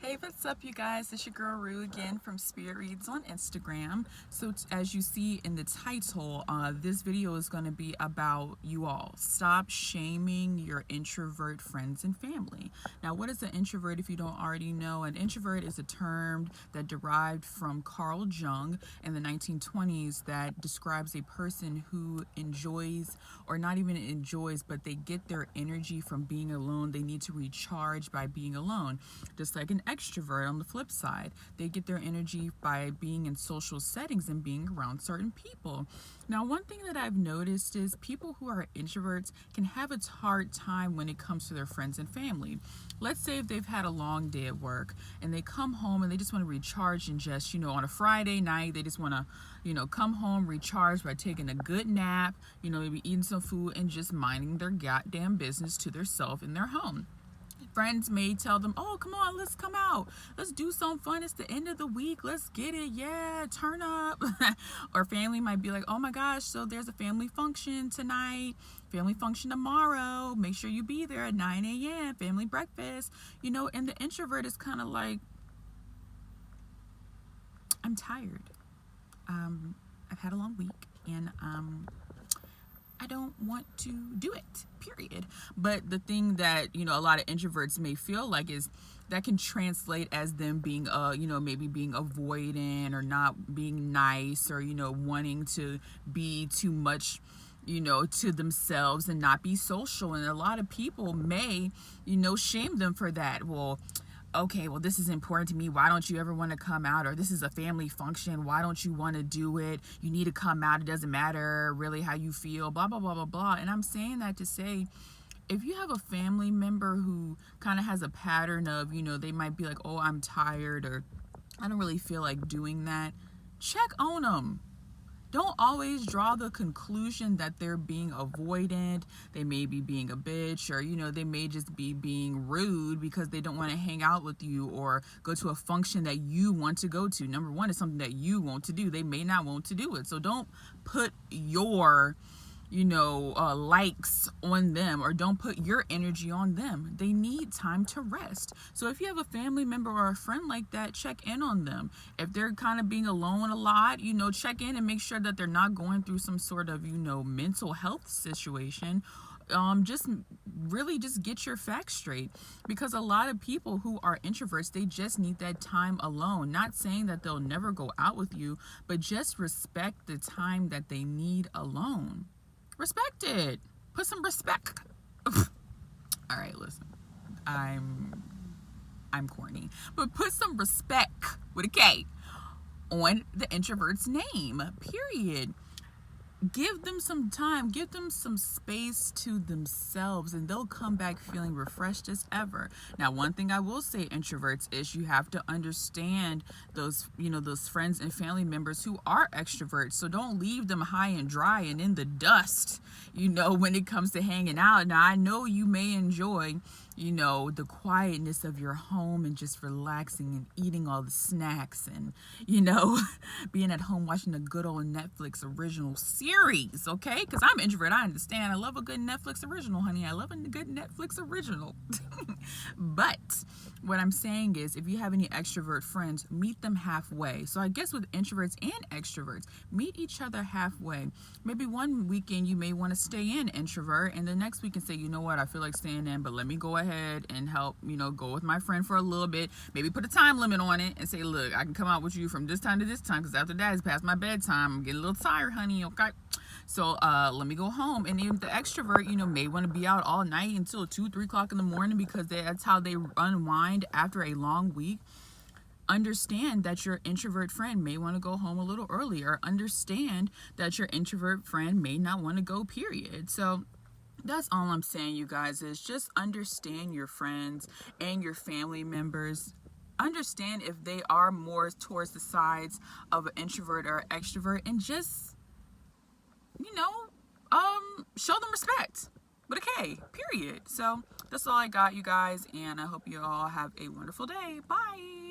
Hey, what's up, you guys? It's your girl Rue again from Spirit Reads on Instagram. So, as you see in the title, this video is going to be about you all. Stop shaming your introvert friends and family. Now, what is an introvert if you don't already know? An introvert is a term that derived from Carl Jung in the 1920s that describes a person who enjoys, or not even enjoys, but they get their energy from being alone. They need to recharge by being alone. Just like an extrovert on the flip side, they get their energy by being in social settings and being around certain people. Now, one thing that I've noticed is people who are introverts can have a hard time when it comes to their friends and family. Let's say if they've had a long day at work and they come home and they just want to recharge and just, on a Friday night, they just want to, come home, recharge by taking a good nap, maybe eating some food and just minding their goddamn business to themselves in their home. Friends may tell them, oh, come on, let's come out. Let's do something fun. It's the end of the week. Let's get it. Yeah, turn up. Or family might be like, oh my gosh, so there's a family function tonight, family function tomorrow. Make sure you be there at 9 a.m., family breakfast. And the introvert is kind of like, I'm tired. I've had a long week and I don't want to do it, period. But the thing that, a lot of introverts may feel like is that can translate as them being, maybe being avoidant or not being nice or, wanting to be too much, to themselves and not be social. And a lot of people may, shame them for that. Well, okay, well, this is important to me. Why don't you ever want to come out? Or this is a family function. Why don't you want to do it? You need to come out. It doesn't matter really how you feel, blah, blah, blah, blah, blah. And I'm saying that to say, if you have a family member who kind of has a pattern of, they might be like, oh, I'm tired, or I don't really feel like doing that, check on them. Don't always draw the conclusion that they're being avoidant. They may be being a bitch, or, they may just be being rude because they don't want to hang out with you or go to a function that you want to go to. Number one, is something that you want to do. They may not want to do it. So don't put your likes on them, or don't put your energy on them. They need time to rest. So if you have a family member or a friend like that, check in on them. If they're kind of being alone a lot, check in and make sure that they're not going through some sort of, mental health situation. Just really just get your facts straight, because a lot of people who are introverts, they just need that time alone. Not saying that they'll never go out with you, but just respect the time that they need alone. Respect it. Put some respect. All right, listen. I'm corny, but put some respect with a K on the introvert's name. Period. Give them some time, give them some space to themselves, and they'll come back feeling refreshed as ever. Now, one thing I will say, introverts, is you have to understand those, those friends and family members who are extroverts. So don't leave them high and dry and in the dust, when it comes to hanging out. Now, I know you may enjoy, the quietness of your home and just relaxing and eating all the snacks and, being at home watching a good old Netflix original series, okay? Because I'm an introvert, I understand. I love a good Netflix original, honey. I love a good Netflix original. But what I'm saying is, if you have any extrovert friends, meet them halfway. So I guess with introverts and extroverts, meet each other halfway. Maybe one weekend you may want to stay in introvert, and the next week and say, you know what, I feel like staying in, but let me go ahead and help, go with my friend for a little bit. Maybe put a time limit on it and say, look, I can come out with you from this time to this time, because after that it's past my bedtime. I'm getting a little tired, honey, okay? So let me go home. And even the extrovert, may want to be out all night until 2-3 o'clock in the morning, because that's how they unwind after a long week. Understand that your introvert friend may want to go home a little earlier. Understand that your introvert friend may not want to go, period. So that's all I'm saying, you guys, is just understand your friends and your family members. Understand if they are more towards the sides of an introvert or extrovert, and just, show them respect with a K, period. So that's all I got, you guys, and I hope you all have a wonderful day. Bye.